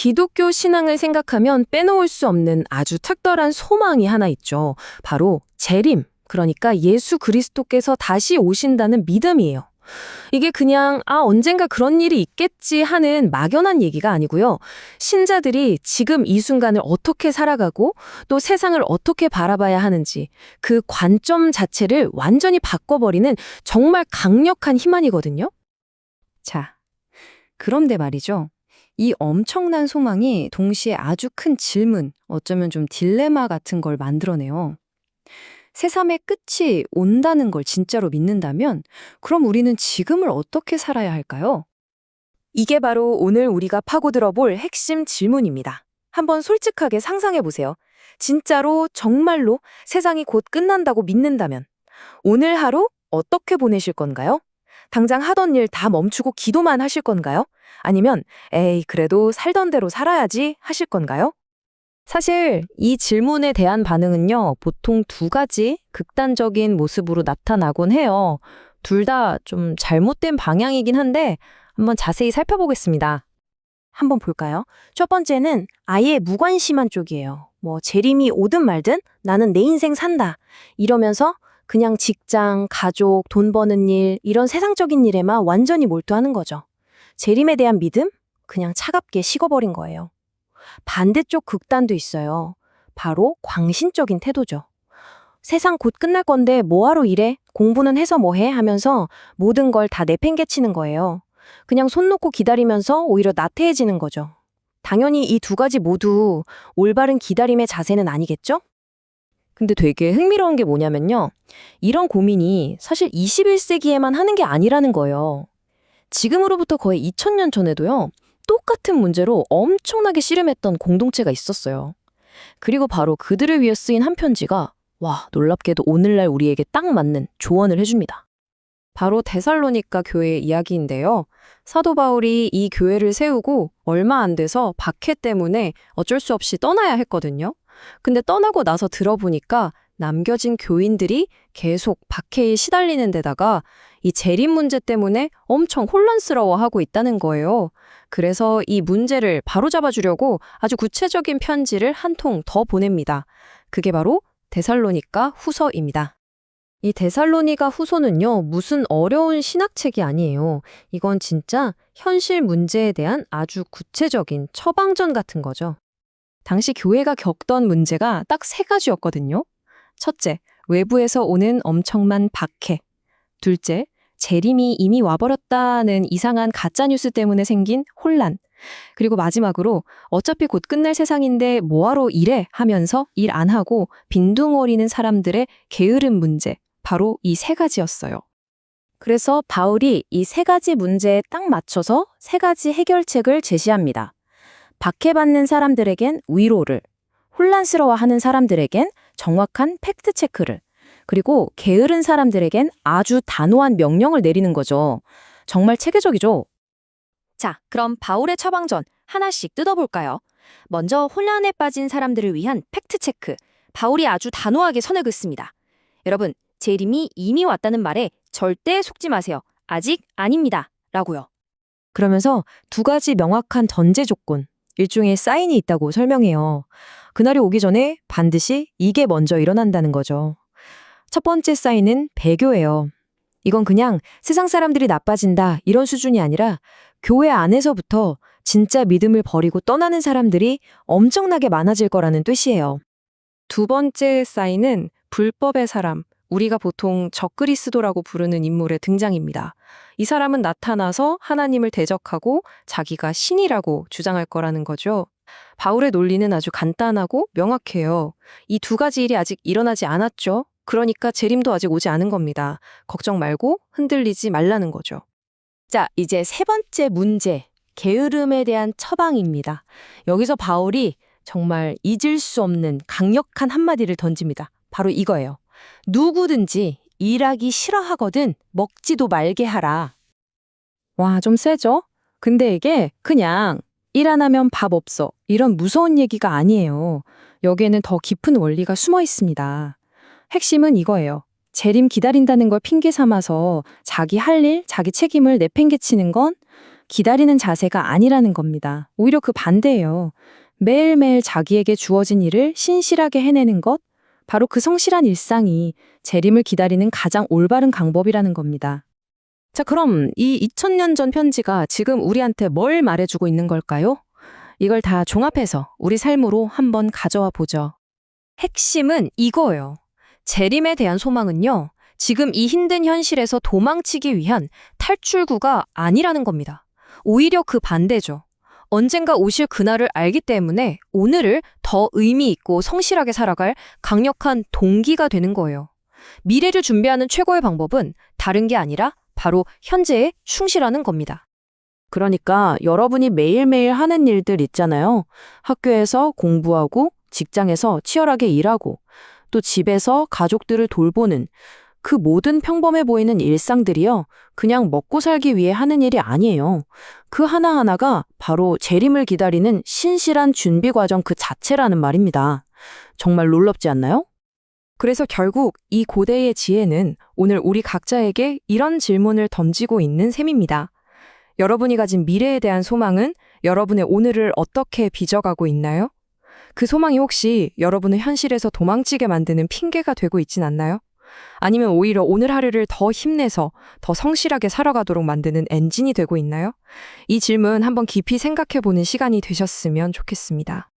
기독교 신앙을 생각하면 빼놓을 수 없는 아주 특별한 소망이 하나 있죠. 바로 재림, 그러니까 예수 그리스도께서 다시 오신다는 믿음이에요. 이게 그냥 언젠가 그런 일이 있겠지 하는 막연한 얘기가 아니고요. 신자들이 지금 이 순간을 어떻게 살아가고 또 세상을 어떻게 바라봐야 하는지 그 관점 자체를 완전히 바꿔버리는 정말 강력한 희망이거든요. 자, 그런데 말이죠. 이 엄청난 소망이 동시에 아주 큰 질문, 어쩌면 좀 딜레마 같은 걸 만들어내요. 새삼의 끝이 온다는 걸 진짜로 믿는다면 그럼 우리는 지금을 어떻게 살아야 할까요? 이게 바로 오늘 우리가 파고들어 볼 핵심 질문입니다. 한번 솔직하게 상상해 보세요. 진짜로 정말로 세상이 곧 끝난다고 믿는다면 오늘 하루 어떻게 보내실 건가요? 당장 하던 일 다 멈추고 기도만 하실 건가요? 아니면 에이 그래도 살던 대로 살아야지 하실 건가요? 사실 이 질문에 대한 반응은요, 보통 두 가지 극단적인 모습으로 나타나곤 해요. 둘 다 좀 잘못된 방향이긴 한데 한번 자세히 살펴보겠습니다. 한번 볼까요? 첫 번째는 아예 무관심한 쪽이에요. 재림이 오든 말든 나는 내 인생 산다. 이러면서 그냥 직장, 가족, 돈 버는 일, 이런 세상적인 일에만 완전히 몰두하는 거죠. 재림에 대한 믿음? 그냥 차갑게 식어버린 거예요. 반대쪽 극단도 있어요. 바로 광신적인 태도죠. 세상 곧 끝날 건데 뭐하러 일해? 공부는 해서 뭐해? 하면서 모든 걸 다 내팽개치는 거예요. 그냥 손 놓고 기다리면서 오히려 나태해지는 거죠. 당연히 이 두 가지 모두 올바른 기다림의 자세는 아니겠죠? 근데 되게 흥미로운 게 뭐냐면요. 이런 고민이 사실 21세기에만 하는 게 아니라는 거예요. 지금으로부터 거의 2000년 전에도요. 똑같은 문제로 엄청나게 씨름했던 공동체가 있었어요. 그리고 바로 그들을 위해 쓰인 한 편지가 놀랍게도 오늘날 우리에게 딱 맞는 조언을 해줍니다. 바로 데살로니가 교회의 이야기인데요. 사도 바울이 이 교회를 세우고 얼마 안 돼서 박해 때문에 어쩔 수 없이 떠나야 했거든요. 근데 떠나고 나서 들어보니까 남겨진 교인들이 계속 박해에 시달리는 데다가 이 재림 문제 때문에 엄청 혼란스러워하고 있다는 거예요. 그래서 이 문제를 바로잡아 주려고 아주 구체적인 편지를 한 통 더 보냅니다. 그게 바로 데살로니가 후서입니다. 이 데살로니가 후서는요, 무슨 어려운 신학책이 아니에요. 이건 진짜 현실 문제에 대한 아주 구체적인 처방전 같은 거죠. 당시 교회가 겪던 문제가 딱 세 가지였거든요. 첫째, 외부에서 오는 엄청난 박해. 둘째, 재림이 이미 와버렸다는 이상한 가짜뉴스 때문에 생긴 혼란. 그리고 마지막으로 어차피 곧 끝날 세상인데 뭐하러 일해 하면서 일 안 하고 빈둥거리는 사람들의 게으름 문제. 바로 이 세 가지였어요. 그래서 바울이 이 세 가지 문제에 딱 맞춰서 세 가지 해결책을 제시합니다. 박해받는 사람들에겐 위로를, 혼란스러워하는 사람들에겐 정확한 팩트체크를, 그리고 게으른 사람들에겐 아주 단호한 명령을 내리는 거죠. 정말 체계적이죠? 자, 그럼 바울의 처방전 하나씩 뜯어볼까요? 먼저 혼란에 빠진 사람들을 위한 팩트체크. 바울이 아주 단호하게 선을 긋습니다. 여러분, 재림이 이미 왔다는 말에 절대 속지 마세요. 아직 아닙니다. 라고요. 그러면서 두 가지 명확한 전제 조건, 일종의 사인이 있다고 설명해요. 그날이 오기 전에 반드시 이게 먼저 일어난다는 거죠. 첫 번째 사인은 배교예요. 이건 그냥 세상 사람들이 나빠진다 이런 수준이 아니라 교회 안에서부터 진짜 믿음을 버리고 떠나는 사람들이 엄청나게 많아질 거라는 뜻이에요. 두 번째 사인은 불법의 사람, 우리가 보통 적그리스도라고 부르는 인물의 등장입니다. 이 사람은 나타나서 하나님을 대적하고 자기가 신이라고 주장할 거라는 거죠. 바울의 논리는 아주 간단하고 명확해요. 이 두 가지 일이 아직 일어나지 않았죠. 그러니까 재림도 아직 오지 않은 겁니다. 걱정 말고 흔들리지 말라는 거죠. 자, 이제 세 번째 문제, 게으름에 대한 처방입니다. 여기서 바울이 정말 잊을 수 없는 강력한 한마디를 던집니다. 바로 이거예요. 누구든지 일하기 싫어하거든 먹지도 말게 하라. 와, 좀 세죠? 근데 이게 그냥 일 안 하면 밥 없어 이런 무서운 얘기가 아니에요. 여기에는 더 깊은 원리가 숨어 있습니다. 핵심은 이거예요. 재림 기다린다는 걸 핑계 삼아서 자기 할 일, 자기 책임을 내팽개치는 건 기다리는 자세가 아니라는 겁니다. 오히려 그 반대예요. 매일매일 자기에게 주어진 일을 신실하게 해내는 것, 바로 그 성실한 일상이 재림을 기다리는 가장 올바른 방법이라는 겁니다. 자, 그럼 이 2000년 전 편지가 지금 우리한테 뭘 말해주고 있는 걸까요? 이걸 다 종합해서 우리 삶으로 한번 가져와 보죠. 핵심은 이거예요. 재림에 대한 소망은요, 지금 이 힘든 현실에서 도망치기 위한 탈출구가 아니라는 겁니다. 오히려 그 반대죠. 언젠가 오실 그날을 알기 때문에 오늘을 더 의미 있고 성실하게 살아갈 강력한 동기가 되는 거예요. 미래를 준비하는 최고의 방법은 다른 게 아니라 바로 현재에 충실하는 겁니다. 그러니까 여러분이 매일매일 하는 일들 있잖아요. 학교에서 공부하고, 직장에서 치열하게 일하고, 또 집에서 가족들을 돌보는 그 모든 평범해 보이는 일상들이요. 그냥 먹고 살기 위해 하는 일이 아니에요. 그 하나하나가 바로 재림을 기다리는 신실한 준비 과정 그 자체라는 말입니다. 정말 놀랍지 않나요? 그래서 결국 이 고대의 지혜는 오늘 우리 각자에게 이런 질문을 던지고 있는 셈입니다. 여러분이 가진 미래에 대한 소망은 여러분의 오늘을 어떻게 빚어가고 있나요? 그 소망이 혹시 여러분을 현실에서 도망치게 만드는 핑계가 되고 있진 않나요? 아니면 오히려 오늘 하루를 더 힘내서 더 성실하게 살아가도록 만드는 엔진이 되고 있나요? 이 질문 한번 깊이 생각해보는 시간이 되셨으면 좋겠습니다.